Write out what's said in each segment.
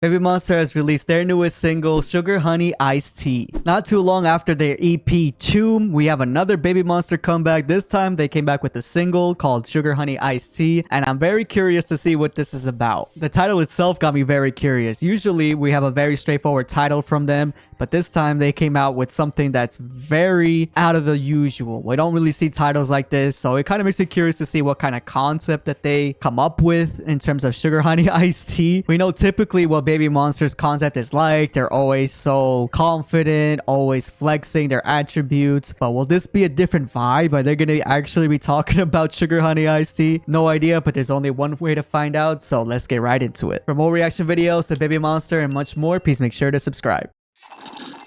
Baby Monster has released their newest single, Sugar Honey Iced Tea. Not too long after their EP, Choom, we have another Baby Monster comeback. This time, they came back with a single called Sugar Honey Iced Tea, and I'm very curious to see what this is about. The title itself got me very curious. Usually, we have a very straightforward title from them, but this time they came out with something that's very out of the usual. We don't really see titles like this, so it kind of makes me curious to see what kind of concept that they come up with in terms of Sugar Honey Iced Tea. We know typically what Baby Monster's concept is like. They're always so confident, always flexing their attributes. But will this be a different vibe? Are they going to actually be talking about Sugar Honey Iced Tea? No idea, but there's only one way to find out, so let's get right into it. For more reaction videos to Baby Monster and much more, please make sure to subscribe.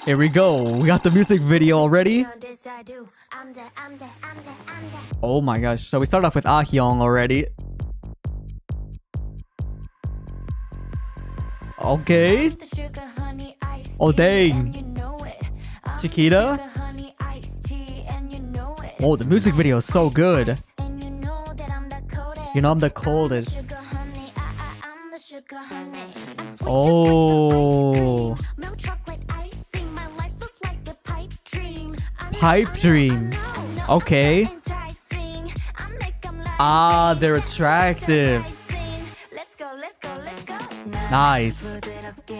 Here we go. We got the music video already. Oh my gosh. So we start off with Ah Hyung already. Okay. Oh dang. Chiquita. Oh, the music video is so good. You know I'm the coldest. Oh. Pipe dream. Okay. Ah, they're attractive. Nice.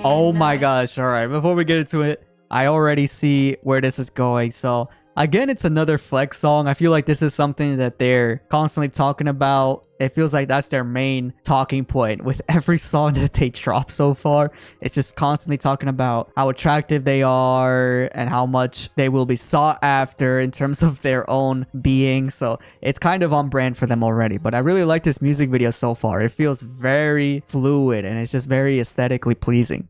Oh my gosh. All right. Before we get into it, I already see where this is going. So again, it's another flex song. I feel like this is something that they're constantly talking about. It feels like that's their main talking point with every song that they drop so far. It's just constantly talking about how attractive they are and how much they will be sought after in terms of their own being. So it's kind of on brand for them already. But I really like this music video so far. It feels very fluid and it's just very aesthetically pleasing.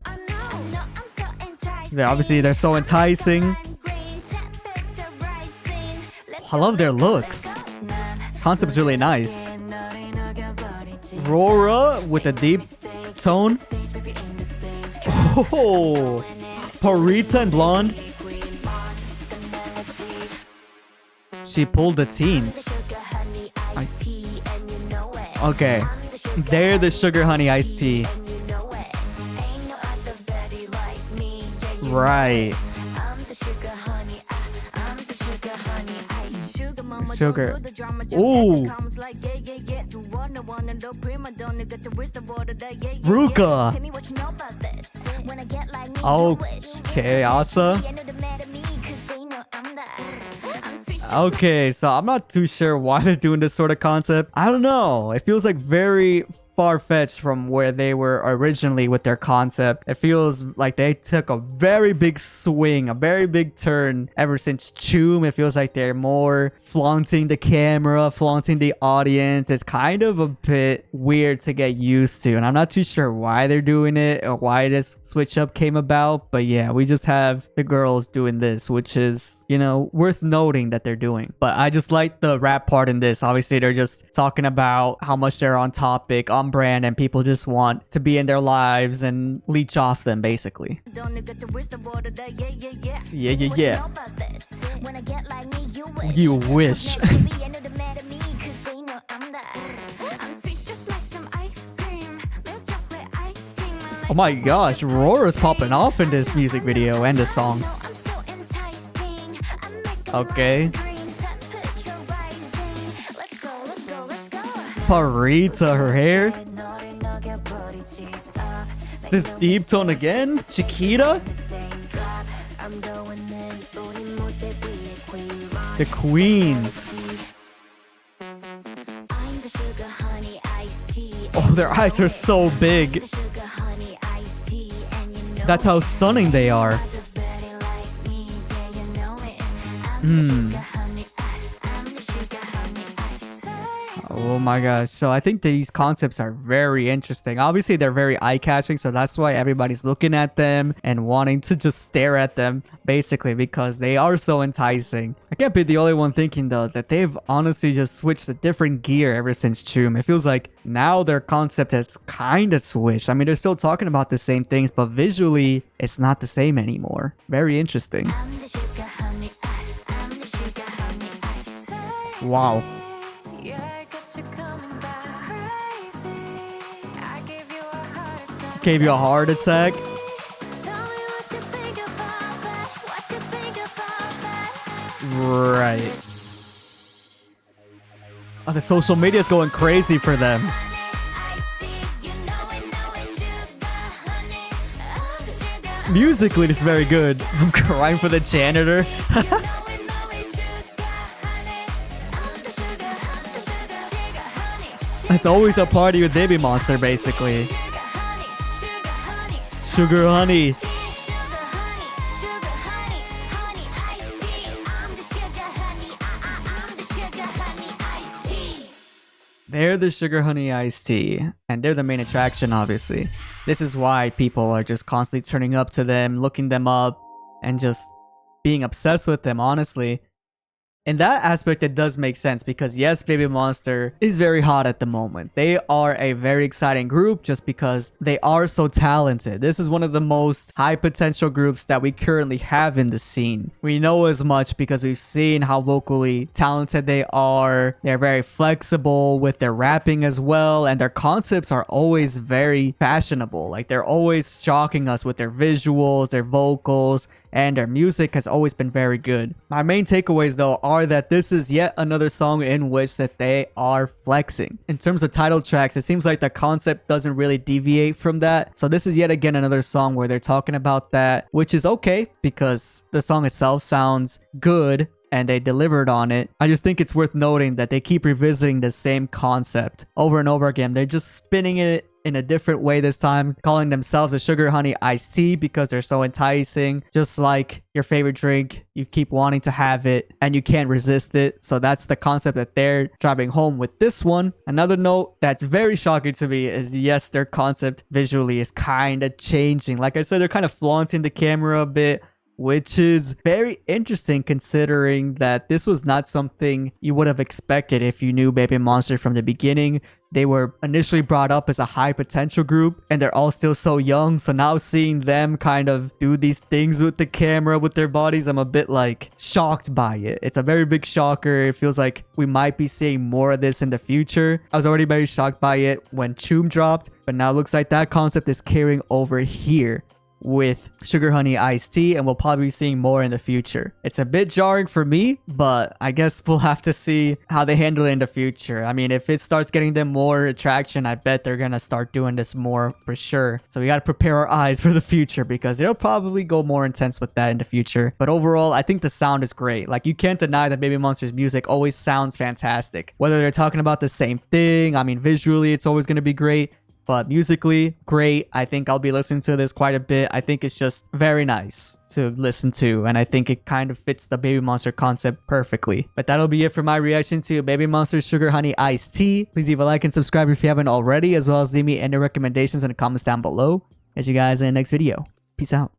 Yeah, obviously, they're so enticing. I love their looks. Concept's really nice. Rora with a deep tone. Oh, Parita and Blonde. She pulled the teens. Okay, they're the Sugar Honey Iced Tea. Right. Sugar. Ooh. Ruka. Okay, Asa. Okay, so I'm not too sure why they're doing this sort of concept. I don't know. It feels like very far-fetched from where they were originally with their concept. It feels like they took a very big swing, a very big turn ever since Choom. It feels like they're more flaunting the camera, flaunting the audience. It's kind of a bit weird to get used to, and I'm not too sure why they're doing it or why this switch up came about. But yeah, we just have the girls doing this, which is, you know, worth noting that they're doing. But I just like the rap part in this. Obviously, they're just talking about how much they're on topic, on brand, and people just want to be in their lives and leech off them, basically. Yeah. You wish. Oh my gosh, Rora's popping off in this music video and this song. Okay. Parita, her hair. This deep tone again? Chiquita? The queens. Oh, their eyes are so big. That's how stunning they are. Oh my gosh. So I think these concepts are very interesting. Obviously, they're very eye-catching, so that's why everybody's looking at them and wanting to just stare at them, basically, because they are so enticing. I can't be the only one thinking, though, that they've honestly just switched a different gear ever since Choom. It feels like now their concept has kind of switched. I mean, they're still talking about the same things, but visually, it's not the same anymore. Very interesting. Wow. gave you a heart attack. Right. Oh, the social media is going crazy for them. Musically, this is very good. I'm crying for the janitor. It's always a party with Baby Monster, basically. Sugar honey. They're the sugar honey iced tea, and they're the main attraction, obviously. This is why people are just constantly turning up to them, looking them up, and just being obsessed with them, honestly. In that aspect, it does make sense because yes, Baby Monster is very hot at the moment. They are a very exciting group just because they are so talented. This is one of the most high potential groups that we currently have in the scene. We know as much because we've seen how vocally talented they are. They're very flexible with their rapping as well, and their concepts are always very fashionable. Like, they're always shocking us with their visuals, their vocals, and their music has always been very good. My main takeaways though are that this is yet another song in which that they are flexing. In terms of title tracks, it seems like the concept doesn't really deviate from that. So this is yet again another song where they're talking about that, which is okay because the song itself sounds good and they delivered on it. I just think it's worth noting that they keep revisiting the same concept over and over again. They're just spinning it in a different way this time, calling themselves a sugar honey iced tea because they're so enticing. Just like your favorite drink, you keep wanting to have it and you can't resist it. So that's the concept that they're driving home with this one. Another note that's very shocking to me is yes, their concept visually is kind of changing. Like I said, they're kind of flaunting the camera a bit, which is very interesting considering that this was not something you would have expected if you knew Baby Monster from the beginning. They were initially brought up as a high potential group and they're all still so young. So now seeing them kind of do these things with the camera, with their bodies, I'm a bit like shocked by it. It's a very big shocker. It feels like we might be seeing more of this in the future. I was already very shocked by it when Choom dropped, but now it looks like that concept is carrying over here with sugar honey iced tea, and we'll probably be seeing more in the future. It's a bit jarring for me, but I guess we'll have to see how they handle it in the future. I mean, if it starts getting them more attraction, I bet they're gonna start doing this more for sure. So we gotta prepare our eyes for the future because they'll probably go more intense with that in the future. But overall, I think the sound is great. Like, you can't deny that Baby Monster's music always sounds fantastic. Whether they're talking about the same thing, I mean, visually, it's always gonna be great. But musically, great. I think I'll be listening to this quite a bit. I think it's just very nice to listen to. And I think it kind of fits the Baby Monster concept perfectly. But that'll be it for my reaction to Baby Monster's Sugar Honey Iced Tea. Please leave a like and subscribe if you haven't already, as well as leave me any recommendations in the comments down below. Catch you guys in the next video. Peace out.